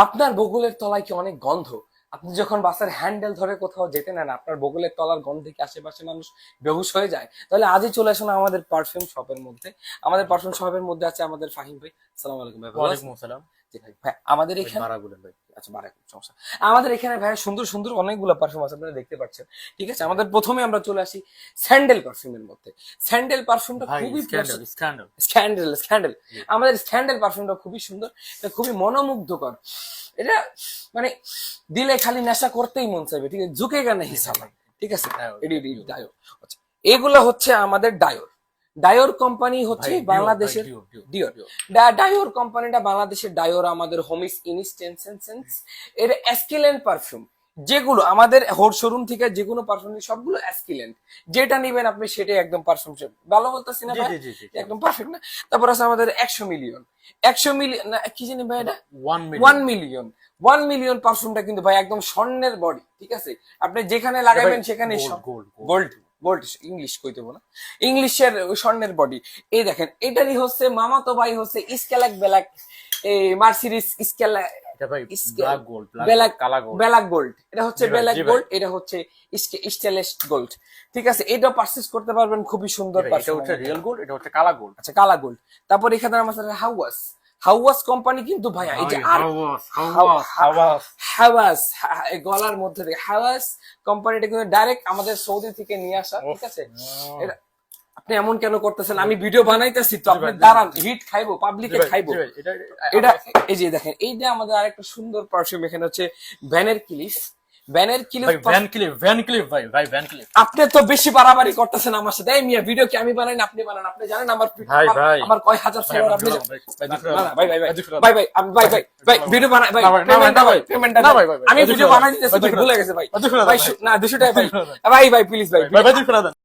আপনার বগলের তলায় কি অনেক গন্ধ? আপনি যখন বাসের হ্যান্ডেল ধরে কোথাও যেতে নেন, আপনার বগলের তলার গন্ধে কি আশেপাশে মানুষ বেহুশ হয়ে যায়? তাহলে আজই চলে আসুন আমাদের পারফিউম শপের মধ্যে। আমাদের পারফিউম শপের মধ্যে আছে আমাদের ফাহিম ভাই। আসসালামু আলাইকুম ভাই, ভালো আছেন? ওয়ালাইকুম আসসালাম। জি ভাই, ভাই আমাদের এখানে বারাগুলেন ভাই। আচ্ছা বারাকুম, সমস্যা। আমাদের এখানে ভাই সুন্দর সুন্দর অনেকগুলো পারফিউম আছে, আপনারা দেখতে পাচ্ছেন। ঠিক আছে, আমাদের প্রথমে আমরা চলে আসি স্যান্ডেল পারফিউমের মধ্যে। স্যান্ডেল পারফিউমটা ভাই খুবই স্ক্যান্ডাল স্ক্যান্ডাল। স্ক্যান্ডেল স্ক্যান্ডেল আমাদের স্ক্যান্ডেল পারফিউমটা খুবই সুন্দর, এটা খুবই মনোমুগ্ধকর। এটা মানে দিলে খালি নেশা করতেই মন চাইবে, ঠিক আছে, ঝুঁকে গানে হিসাব। ঠিক আছে, ডায়োর। আচ্ছা, এগুলো হচ্ছে আমাদের ডায়োর। ডায়োর কোম্পানি হচ্ছে বাংলাদেশের ডিওর। ডায়োর কোম্পানিটা বাংলাদেশের ডায়োর, আমাদের হোমিস ইনস্টেন্সেন্স এর অ্যাস্কিলেন্ট পারফিউম। যেগুলো আমাদের হোর শোরুম থেকে যে কোনো পারফিউম সবগুলো অ্যাস্কিলেন্ট, যেটা নিবেন আপনি সেটাই একদম পারফিউম। ভালো বলতেছি না ভাই? একদম পারফেক্ট না? তারপর আছে আমাদের 100 মিলিয়ন। 100 মিলিয়ন না কি জানি ভাই, এটা 1 মিলিয়ন। 1 মিলিয়ন পারফিউমটা কিন্তু ভাই একদম স্বর্ণের বডি। ঠিক আছে, আপনি যেখানে লাগাবেন সেখানে গোল্ড গোল্ড ইংলিশ কই দেবো না, ইংলিশের স্বর্ণের বডি। এই দেখেন, এটারই হচ্ছে মামাতো ভাই হচ্ছে স্কেলাক ব্ল্যাক, এই মার্সিডিস স্কেলাক এটা ভাই ব্ল্যাক গোল্ড, ব্ল্যাক কালা গোল্ড। ব্ল্যাক গোল্ড, এটা হচ্ছে জি ভাই, ব্ল্যাক জি ভাই। গোল্ড, এটা হচ্ছে স্টেনলেস গোল্ড। ঠিক আছে, এটা পারচেজ করতে পারবেন, খুবই সুন্দর এটা পারফিউম। হচ্ছে রিয়েল গোল্ড, এটা হচ্ছে কালা গোল্ড। আচ্ছা, কালা গোল্ড। তারপর এখানে আমাদের হাওয়াস। হাওয়াস কোম্পানি কিন্তু ভাইয়া এই যে আর হাওয়াস, এই গলার মধ্যে থেকে হাওয়াস কোম্পানিটা কিন্তু ডাইরেক্ট আমাদের সৌদি থেকে নিয়ে আসা। ঠিক আছে, এটা আপনি এমন কেন করতেছেন? আমি ভিডিও বানাইতেছি তো, আপনি দাঁড়ান, হিট খাইবো, পাবলিকে খাইবো। এটা এই যে দেখেন, এইটা আমাদের আরেকটা সুন্দর পারফিউম। এখানে হচ্ছে ভ্যানের ক্লিফ। ভ্যানের ক্লিফ, ভ্যান ক্লিফ ভাই, ভ্যান ক্লিফ। আপনি তো বেশি বাড়াবাড়ি করতেছেন আমার সাথে। এই মিয়া, ভিডিও কি আমি বানাই না আপনি বানান? আপনি জানেন আমার আমার কয় হাজার ফলোয়ার? আপনি ভাই ভাই ভাই ভাই ভাই আমি ভাই ভাই ভাই ভিডিও বানাই ভাই, পেমেন্ট না ভাই, আমি ভিডিও বানাই দিতেছি, ভুলে গেছে ভাই। ভাই না 200 টাকা ভাই, ভাই ভাই প্লিজ ভাই।